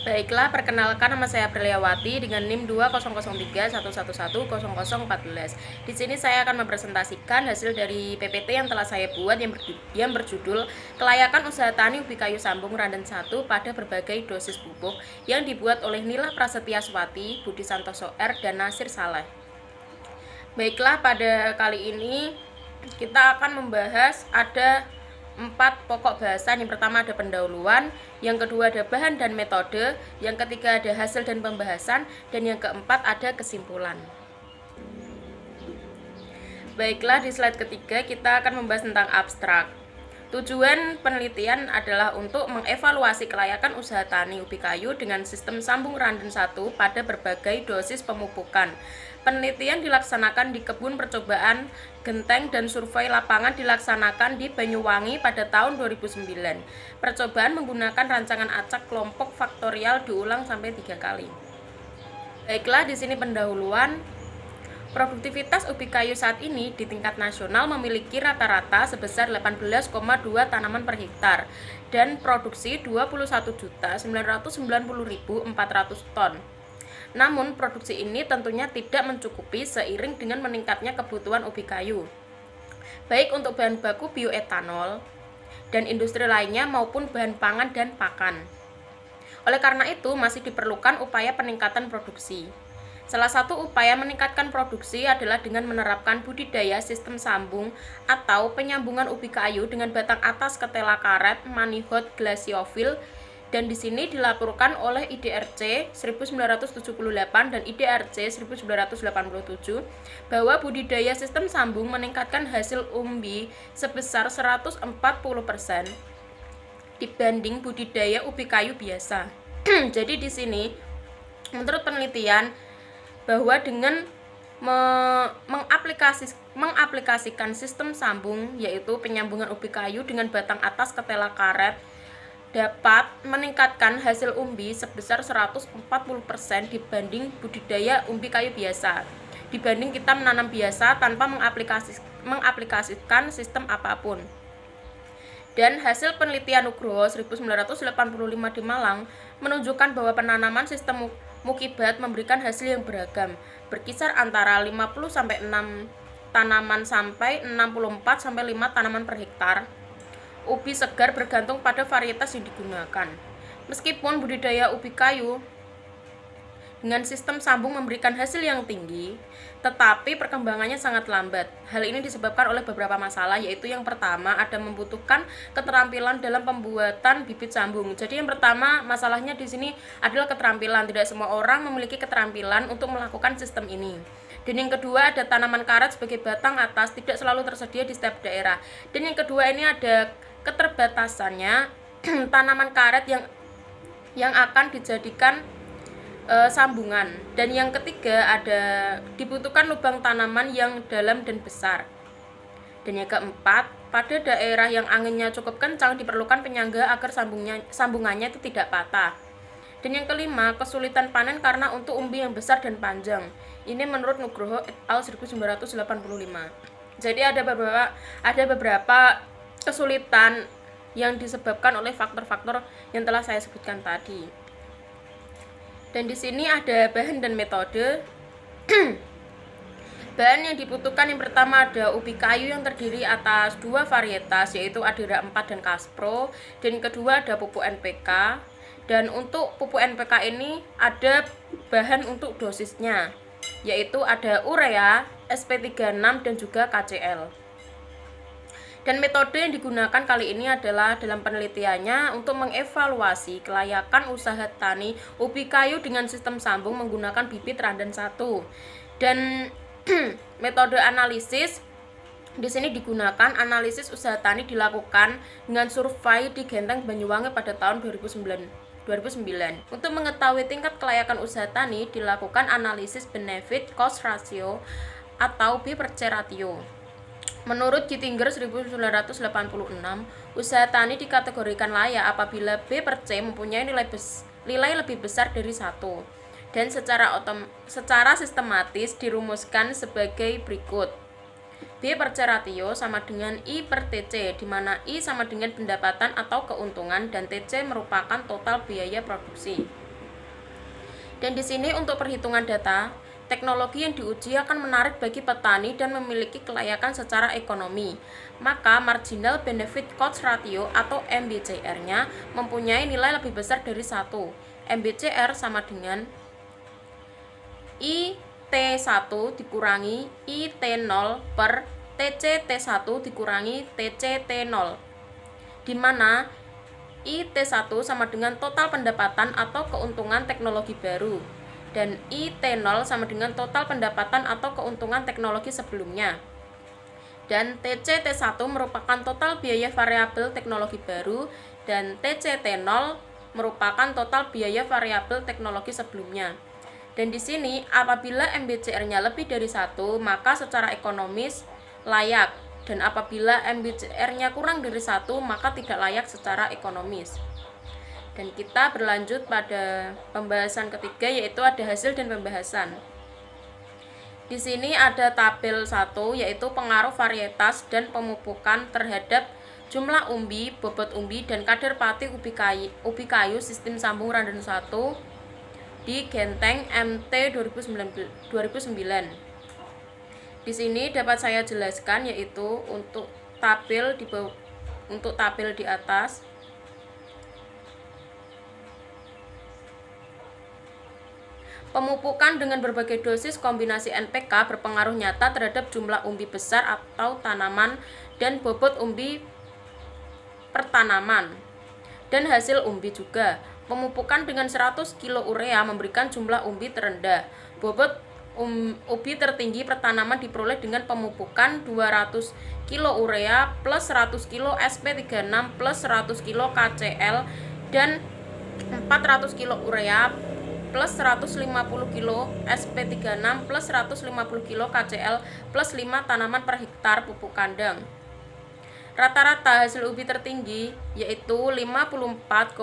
Baiklah, perkenalkan nama saya Apriliawati dengan NIM 2003111014. Di sini saya akan mempresentasikan hasil dari PPT yang telah saya buat yang berjudul Kelayakan Usaha Tani Ubi Kayu Sambung Randan 1 pada berbagai dosis pupuk yang dibuat oleh Nila Prasetyaswati, Budi Santoso R, dan Nasir Saleh. Baiklah, pada kali ini kita akan membahas ada 4 pokok bahasan. Yang pertama ada pendahuluan, yang kedua ada bahan dan metode, yang ketiga ada hasil dan pembahasan, dan yang keempat ada kesimpulan. Baiklah, di slide ketiga kita akan membahas tentang abstrak. Tujuan penelitian adalah untuk mengevaluasi kelayakan usaha tani ubi kayu dengan sistem sambung randan 1 pada berbagai dosis pemupukan. Penelitian dilaksanakan di kebun percobaan Genteng dan survei lapangan dilaksanakan di Banyuwangi pada tahun 2009. Percobaan menggunakan rancangan acak kelompok faktorial diulang sampai 3 kali. Baiklah, di sini pendahuluan. Produktivitas ubi kayu saat ini di tingkat nasional memiliki rata-rata sebesar 18,2 tanaman per hektar dan produksi 21.990.400 ton. Namun, produksi ini tentunya tidak mencukupi seiring dengan meningkatnya kebutuhan ubi kayu, baik untuk bahan baku bioetanol dan industri lainnya maupun bahan pangan dan pakan. Oleh karena itu, masih diperlukan upaya peningkatan produksi. Salah satu upaya meningkatkan produksi adalah dengan menerapkan budidaya sistem sambung atau penyambungan ubi kayu dengan batang atas ketela karet Manihot glaciophyll, dan di sini dilaporkan oleh IDRC 1978 dan IDRC 1987 bahwa budidaya sistem sambung meningkatkan hasil umbi sebesar 140% dibanding budidaya ubi kayu biasa. Jadi di sini menurut penelitian bahwa dengan mengaplikasikan sistem sambung, yaitu penyambungan ubi kayu dengan batang atas ketela karet, dapat meningkatkan hasil umbi sebesar 140% dibanding budidaya umbi kayu biasa, dibanding kita menanam biasa tanpa mengaplikasikan sistem apapun. Dan hasil penelitian Nugroho 1985 di Malang menunjukkan bahwa penanaman sistem mukibat memberikan hasil yang beragam, berkisar antara 50-6 tanaman sampai 64-5 tanaman per hektar ubi segar bergantung pada varietas yang digunakan. Meskipun budidaya ubi kayu dengan sistem sambung memberikan hasil yang tinggi, tetapi perkembangannya sangat lambat. Hal ini disebabkan oleh beberapa masalah, yaitu yang pertama ada membutuhkan keterampilan dalam pembuatan bibit sambung. Jadi yang pertama masalahnya di sini adalah keterampilan. Tidak semua orang memiliki keterampilan untuk melakukan sistem ini. Dan yang kedua ada tanaman karet sebagai batang atas tidak selalu tersedia di setiap daerah. Dan yang kedua ini ada keterbatasannya tanaman karet yang akan dijadikan sambungan. Dan yang ketiga ada dibutuhkan lubang tanaman yang dalam dan besar. Dan yang keempat, pada daerah yang anginnya cukup kencang diperlukan penyangga agar sambungannya itu tidak patah. Dan yang kelima, kesulitan panen karena untuk umbi yang besar dan panjang. Ini menurut Nugroho et al. 1985. Jadi ada beberapa kesulitan yang disebabkan oleh faktor-faktor yang telah saya sebutkan tadi. Dan di sini ada bahan dan metode. Bahan yang dibutuhkan yang pertama ada ubi kayu yang terdiri atas 2 varietas, yaitu Adira 4 dan Kaspro. Dan yang kedua ada pupuk NPK. Dan untuk pupuk NPK ini ada bahan untuk dosisnya, yaitu ada urea, SP36 dan juga KCl. Dan metode yang digunakan kali ini adalah dalam penelitiannya untuk mengevaluasi kelayakan usaha tani ubi kayu dengan sistem sambung menggunakan bibit randan 1. Dan metode analisis di sini digunakan analisis usaha tani dilakukan dengan survei di Genteng Banyuwangi pada tahun 2009. Untuk mengetahui tingkat kelayakan usaha tani dilakukan analisis benefit cost ratio atau B per C ratio. Menurut Gittinger 1986, usaha tani dikategorikan layak apabila B per C mempunyai nilai lebih besar dari 1. Dan secara sistematis dirumuskan sebagai berikut. B per C ratio sama dengan I per TC, di mana I sama dengan pendapatan atau keuntungan dan TC merupakan total biaya produksi. Dan di sini untuk perhitungan data, teknologi yang diuji akan menarik bagi petani dan memiliki kelayakan secara ekonomi. Maka marginal benefit cost ratio atau MBCR-nya mempunyai nilai lebih besar dari 1. MBCR sama dengan IT1 dikurangi IT0 per TC-T1 dikurangi TC-T0, di mana IT1 sama dengan total pendapatan atau keuntungan teknologi baru, dan IT0 sama dengan total pendapatan atau keuntungan teknologi sebelumnya. Dan TC-T1 merupakan total biaya variabel teknologi baru, dan TC-T0 merupakan total biaya variabel teknologi sebelumnya. Dan di sini apabila MBCR-nya lebih dari 1, maka secara ekonomis layak, dan apabila MBCR-nya kurang dari 1, maka tidak layak secara ekonomis. Dan kita berlanjut pada pembahasan ketiga, yaitu ada hasil dan pembahasan. Di sini ada tabel 1, yaitu pengaruh varietas dan pemupukan terhadap jumlah umbi, bobot umbi, dan kadar pati ubi kayu sistem sambung Randon 1 di Genteng MT 2009. Di sini dapat saya jelaskan, yaitu untuk tabel di atas. Pemupukan dengan berbagai dosis kombinasi NPK berpengaruh nyata terhadap jumlah umbi besar atau tanaman dan bobot umbi pertanaman dan hasil umbi juga. Pemupukan dengan 100 kg urea memberikan jumlah umbi terendah. Bobot ubi tertinggi pertanaman diperoleh dengan pemupukan 200 kg urea plus 100 kg SP36 plus 100 kg KCL dan 400 kg urea plus 150 kg SP36 plus 150 kg KCL plus 5 tanaman per hektar pupuk kandang. Rata-rata hasil ubi tertinggi yaitu 54,55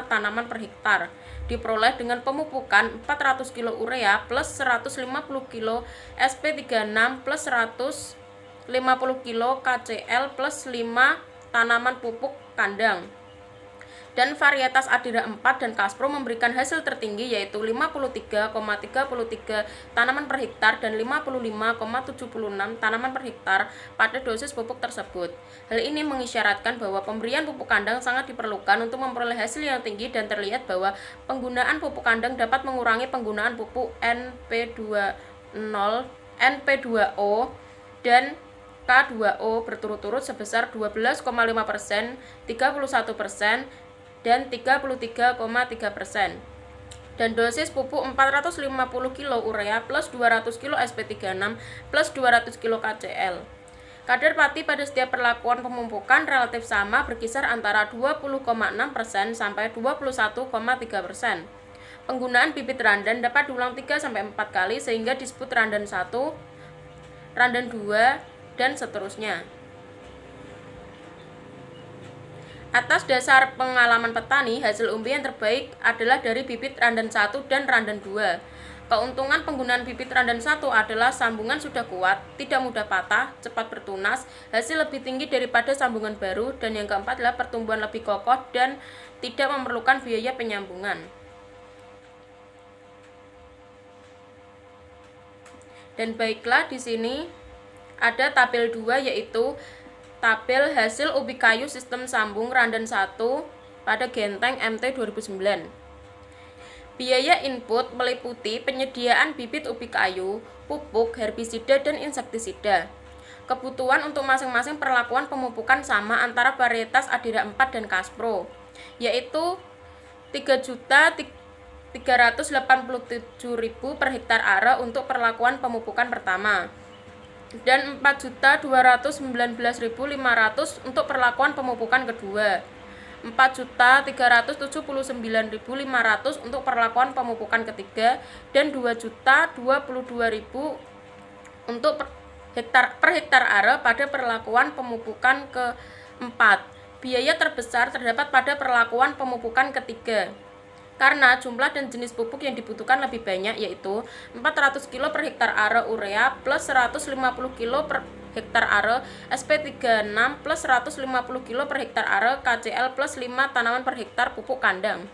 tanaman per hektar diperoleh dengan pemupukan 400 kg urea plus 150 kg SP36 plus 150 kg KCL plus 5 tanaman pupuk kandang. Dan varietas Adira 4 dan Kaspro memberikan hasil tertinggi yaitu 53,33 tanaman per hektar dan 55,76 tanaman per hektar pada dosis pupuk tersebut. Hal ini mengisyaratkan bahwa pemberian pupuk kandang sangat diperlukan untuk memperoleh hasil yang tinggi, dan terlihat bahwa penggunaan pupuk kandang dapat mengurangi penggunaan pupuk NP2O dan K2O berturut-turut sebesar 12,5%, 31%, dan 33,3%. Dan dosis pupuk 450 kg urea plus 200 kg SP36 plus 200 kg KCL. Kadar pati pada setiap perlakuan pemupukan relatif sama, berkisar antara 20,6% sampai 21,3%. Penggunaan bibit randan dapat diulang 3-4 kali sehingga disebut randan 1, randan 2, dan seterusnya. Atas dasar pengalaman petani, hasil umbi yang terbaik adalah dari bibit randan 1 dan randan 2. Keuntungan penggunaan bibit randan 1 adalah sambungan sudah kuat, tidak mudah patah, cepat bertunas, hasil lebih tinggi daripada sambungan baru, dan yang keempat adalah pertumbuhan lebih kokoh dan tidak memerlukan biaya penyambungan. Dan baiklah, di sini ada tabel 2, yaitu tabel hasil ubi kayu sistem sambung Randan 1 pada Genteng MT 2009. Biaya input meliputi penyediaan bibit ubi kayu, pupuk, herbisida, dan insektisida. Kebutuhan untuk masing-masing perlakuan pemupukan sama antara varietas Adira 4 dan Kaspro, yaitu 3.387.000 per hektar are untuk perlakuan pemupukan pertama, dan 4.219.500 untuk perlakuan pemupukan kedua, 4.379.500 untuk perlakuan pemupukan ketiga, dan 2.022.000 untuk per hektar are pada perlakuan pemupukan keempat. Biaya terbesar terdapat pada perlakuan pemupukan ketiga, karena jumlah dan jenis pupuk yang dibutuhkan lebih banyak, yaitu 400 kg per hektar are urea plus 150 kg per hektar are SP36 plus 150 kg per hektar are KCl plus 5 tanaman per hektar pupuk kandang.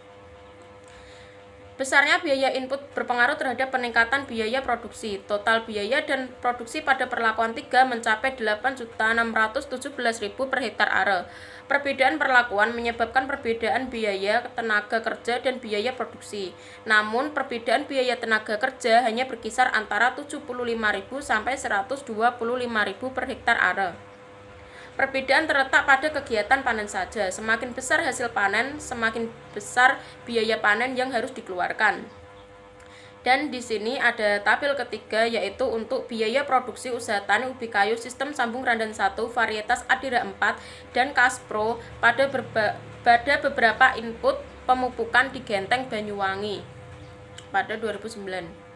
Besarnya biaya input berpengaruh terhadap peningkatan biaya produksi. Total biaya dan produksi pada perlakuan 3 mencapai 8.617.000 per hektar are. Perbedaan perlakuan menyebabkan perbedaan biaya tenaga kerja dan biaya produksi. Namun, perbedaan biaya tenaga kerja hanya berkisar antara 75.000 sampai 125.000 per hektar are. Perbedaan terletak pada kegiatan panen saja. Semakin besar hasil panen, semakin besar biaya panen yang harus dikeluarkan. Dan di sini ada tabel ketiga, yaitu untuk biaya produksi usaha tani ubi kayu sistem sambung randan 1 varietas Adira 4 dan Kaspro pada beberapa input pemupukan di Genteng Banyuwangi pada 2009.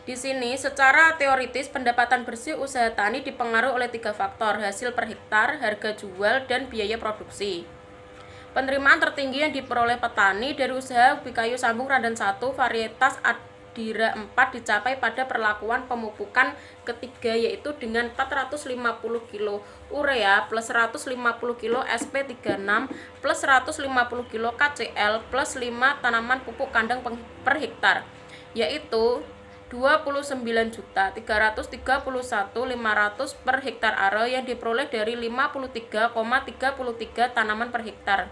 Di sini, secara teoritis pendapatan bersih usaha tani dipengaruhi oleh 3 faktor: hasil per hektar, harga jual, dan biaya produksi. Penerimaan tertinggi yang diperoleh petani dari usaha ubi kayu sambung randan 1 varietas Adira 4 dicapai pada perlakuan pemupukan ketiga, yaitu dengan 450 kg urea plus 150 kg SP36 plus 150 kg KCl plus 5 tanaman pupuk kandang per hektar, yaitu 29.331.500 per hektar are yang diperoleh dari 53,33 tanaman per hektar.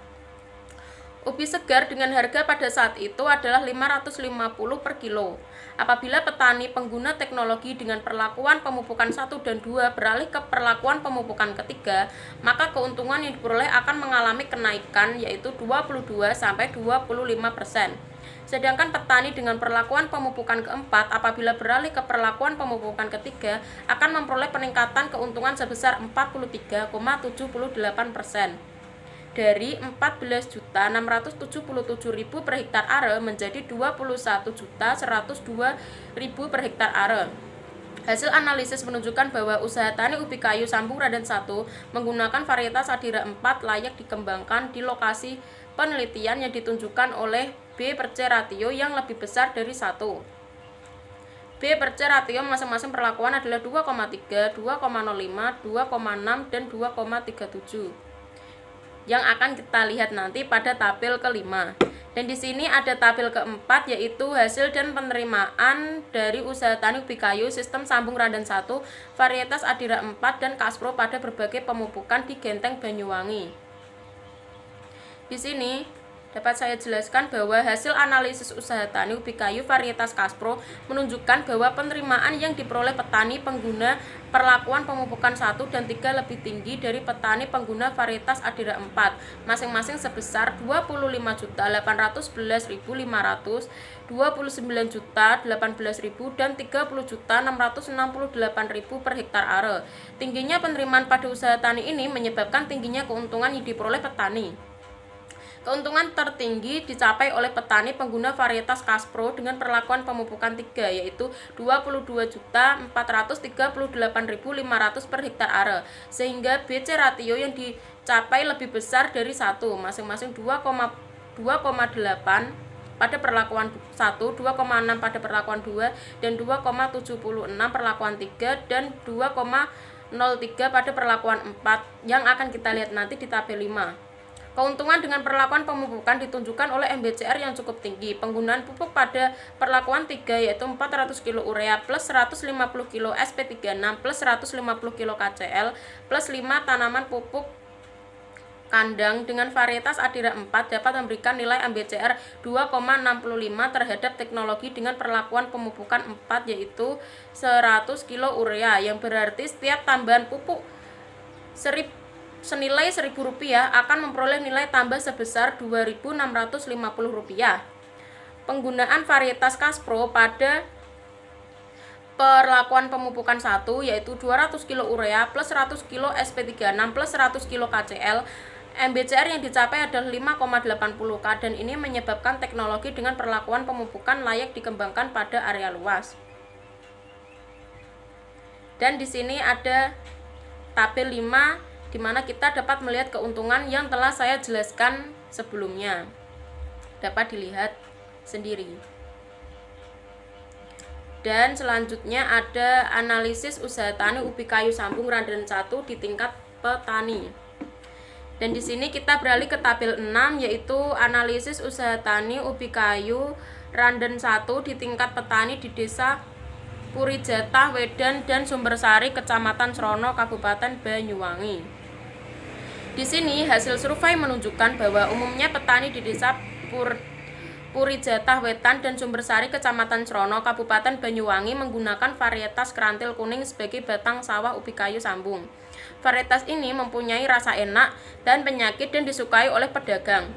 Ubi segar dengan harga pada saat itu adalah 550 per kilo. Apabila petani pengguna teknologi dengan perlakuan pemupukan 1 dan 2 beralih ke perlakuan pemupukan ketiga, maka keuntungan yang diperoleh akan mengalami kenaikan, yaitu 22-25%. Sedangkan petani dengan perlakuan pemupukan keempat apabila beralih ke perlakuan pemupukan ketiga akan memperoleh peningkatan keuntungan sebesar 43,78%, dari 14.677.000 per hektar are menjadi 21.102.000 per hektar are. Hasil analisis menunjukkan bahwa usaha tani ubi kayu sambung randan 1 menggunakan varietas Adira 4 layak dikembangkan di lokasi penelitian yang ditunjukkan oleh B per C ratio yang lebih besar dari 1. B per C ratio masing-masing perlakuan adalah 2,3, 2,05, 2,6, dan 2,37. Yang akan kita lihat nanti pada tabel kelima. Dan di sini ada tabel keempat, yaitu hasil dan penerimaan dari usaha tani ubi kayu sistem sambung randan 1 varietas Adira 4 dan Kaspro pada berbagai pemupukan di Genteng Banyuwangi. Di sini dapat saya jelaskan bahwa hasil analisis usaha tani ubi kayu varietas Kaspro menunjukkan bahwa penerimaan yang diperoleh petani pengguna perlakuan pemupukan 1 dan 3 lebih tinggi dari petani pengguna varietas Adira 4, masing-masing sebesar 25.811.500, 29.018.000, dan 30.668.000 per hektar are. Tingginya penerimaan pada usaha tani ini menyebabkan tingginya keuntungan yang diperoleh petani. Keuntungan tertinggi dicapai oleh petani pengguna varietas Kaspro dengan perlakuan pemupukan 3, yaitu 22.438.500 per hektar are, sehingga BC ratio yang dicapai lebih besar dari 1, masing-masing 2,8 pada perlakuan 1, 2,6 pada perlakuan 2, dan 2,76 perlakuan 3, dan 2,03 pada perlakuan 4, yang akan kita lihat nanti di tabel 5. Keuntungan dengan perlakuan pemupukan ditunjukkan oleh MBCR yang cukup tinggi. Penggunaan pupuk pada perlakuan 3 yaitu 400 kg urea plus 150 kg SP36 plus 150 kg KCl plus 5 tanaman pupuk kandang dengan varietas Adira 4 dapat memberikan nilai MBCR 2,65 terhadap teknologi dengan perlakuan pemupukan 4 yaitu 100 kg urea, yang berarti setiap tambahan pupuk senilai Rp1.000 akan memperoleh nilai tambah sebesar Rp2.650. Penggunaan varietas Kaspro pada perlakuan pemupukan 1 yaitu 200 kg urea plus 100 kg SP36 plus 100 kg KCl, MBCR yang dicapai adalah 5,80 K, dan ini menyebabkan teknologi dengan perlakuan pemupukan layak dikembangkan pada area luas. Dan di sini ada tabel 5 di mana kita dapat melihat keuntungan yang telah saya jelaskan sebelumnya. dapat dilihat sendiri. Dan selanjutnya ada analisis usaha tani ubi kayu sambung Randon 1 di tingkat petani. Dan di sini kita beralih ke tabel 6, yaitu analisis usaha tani ubi kayu Randon 1 di tingkat petani di Desa Purijatah Wedan dan Sumbersari, Kecamatan Srono, Kabupaten Banyuwangi. Di sini hasil survei menunjukkan bahwa umumnya petani di Desa Purijatah Wetan dan Sumbersari, Kecamatan Srono, Kabupaten Banyuwangi menggunakan varietas kerantil kuning sebagai batang sawah ubi kayu sambung. Varietas ini mempunyai rasa enak dan penyakit dan disukai oleh pedagang.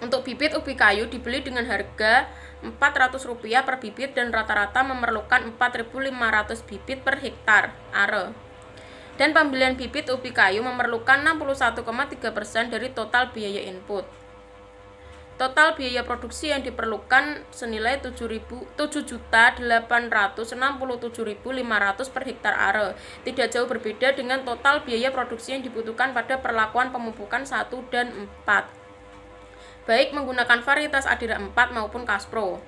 Untuk bibit ubi kayu dibeli dengan harga Rp400 per bibit dan rata-rata memerlukan 4.500 bibit per hektar are. Dan pembelian bibit ubi kayu memerlukan 61,3% dari total biaya input. Total biaya produksi yang diperlukan senilai Rp7.867.500 per hektar are. Tidak jauh berbeda dengan total biaya produksi yang dibutuhkan pada perlakuan pemupukan 1 dan 4, baik menggunakan varietas Adira 4 maupun Kaspro.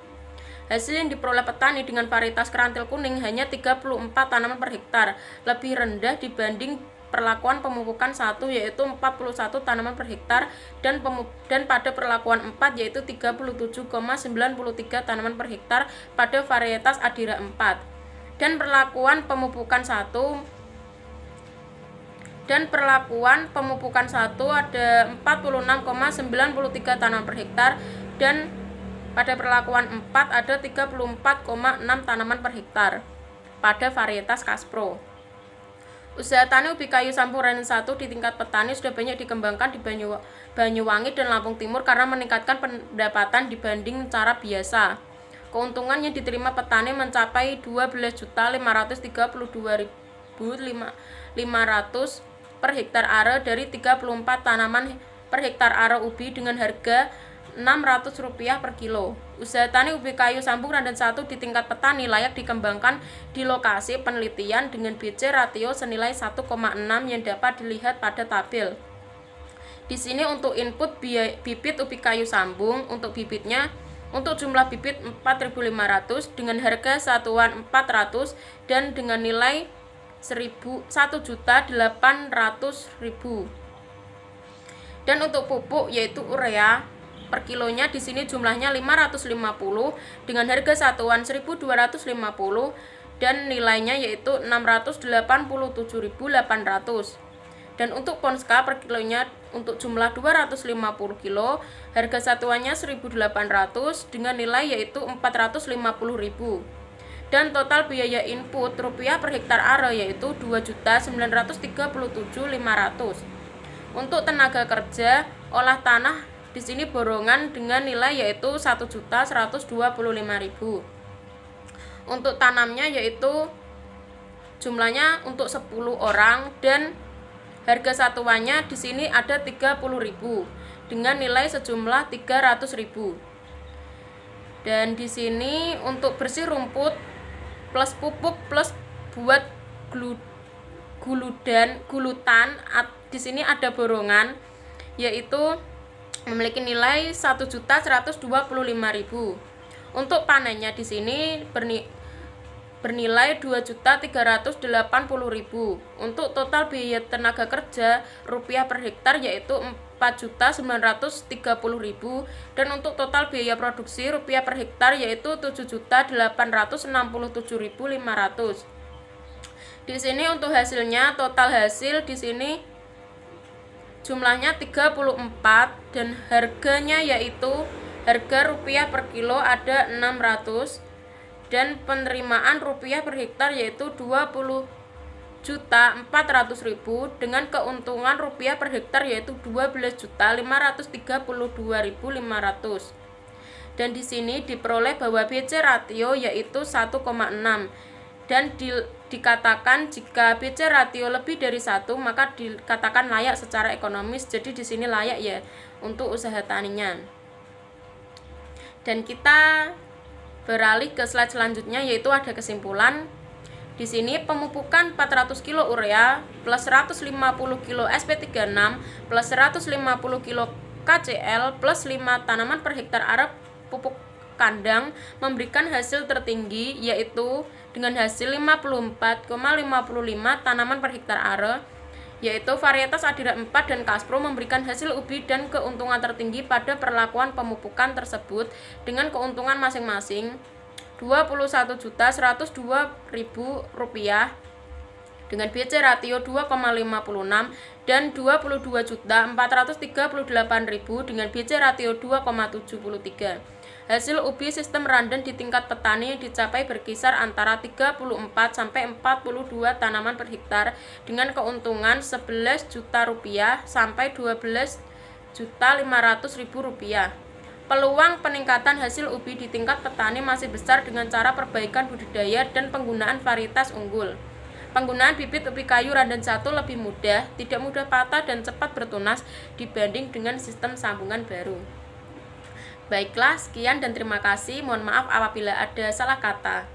Hasil yang diperoleh petani dengan varietas kerantil kuning hanya 34 tanaman per hektar, lebih rendah dibanding perlakuan pemupukan 1 yaitu 41 tanaman per hektar dan pada perlakuan 4 yaitu 37,93 tanaman per hektar pada varietas Adira 4. Dan perlakuan pemupukan 1 ada 46,93 tanaman per hektar dan pada perlakuan 4 ada 34,6 tanaman per hektar pada varietas Kaspro. Usaha tani ubi kayu sambung Randon 1 di tingkat petani sudah banyak dikembangkan di Banyuwangi dan Lampung Timur karena meningkatkan pendapatan dibanding cara biasa. Keuntungan yang diterima petani mencapai Rp12.822.500 per hektar are dari 34 tanaman per hektar are ubi dengan harga Rp600 per kilo. Usaha tani ubi kayu sambung Randon 1 di tingkat petani layak dikembangkan di lokasi penelitian dengan BC ratio senilai 1,6 yang dapat dilihat pada tabel. Di sini untuk input bibit ubi kayu sambung, untuk bibitnya untuk jumlah bibit 4.500 dengan harga satuan 400 dan dengan nilai Rp1.800.000. Dan untuk pupuk yaitu urea per kilonya di sini jumlahnya 550 dengan harga satuan 1.250 dan nilainya yaitu 687.800. Dan untuk Ponska per kilonya untuk jumlah 250 kilo harga satuannya 1.800 dengan nilai yaitu 450.000. Dan total biaya input rupiah per hektar are yaitu 2.937.500. Untuk tenaga kerja olah tanah di sini borongan dengan nilai yaitu 1.125.000. Untuk tanamnya yaitu jumlahnya untuk 10 orang dan harga satuannya di sini ada 30.000 dengan nilai sejumlah 300.000. Dan di sini untuk bersih rumput plus pupuk plus buat gulutan di sini ada borongan yaitu memiliki nilai 1.125.000. Untuk panennya di sini bernilai 2.380.000. Untuk total biaya tenaga kerja rupiah per hektar yaitu 4.930.000 dan untuk total biaya produksi rupiah per hektar yaitu 7.867.500. Di sini untuk hasilnya total hasil di sini jumlahnya 34 dan harganya yaitu harga rupiah per kilo ada 600 dan penerimaan rupiah per hektar yaitu 20.400.000 dengan keuntungan rupiah per hektar yaitu 12.532.500. Dan di sini diperoleh bahwa BC ratio yaitu 1,6 dan dikatakan jika BC ratio lebih dari 1 maka dikatakan layak secara ekonomis. Jadi di sini layak ya untuk usaha taninya. Dan kita beralih ke slide selanjutnya yaitu ada kesimpulan. Di sini pemupukan 400 kg urea plus 150 kg SP36 plus 150 kg KCl plus 5 tanaman per hektar area pupuk kandang memberikan hasil tertinggi, yaitu dengan hasil 54,55 tanaman per hektar area, yaitu varietas Adira 4 dan Kaspro memberikan hasil ubi dan keuntungan tertinggi pada perlakuan pemupukan tersebut dengan keuntungan masing-masing Rp21.102.000 dengan BC ratio 2,56 dan Rp22.438.000 dengan BC ratio 2,73. Hasil ubi sistem randan di tingkat petani dicapai berkisar antara 34 sampai 42 tanaman per hektar dengan keuntungan Rp11 juta sampai Rp12.500.000. Peluang peningkatan hasil ubi di tingkat petani masih besar dengan cara perbaikan budidaya dan penggunaan varietas unggul. Penggunaan bibit ubi kayu randan 1 lebih mudah, tidak mudah patah dan cepat bertunas dibanding dengan sistem sambungan baru. Baiklah, sekian dan terima kasih. Mohon maaf apabila ada salah kata.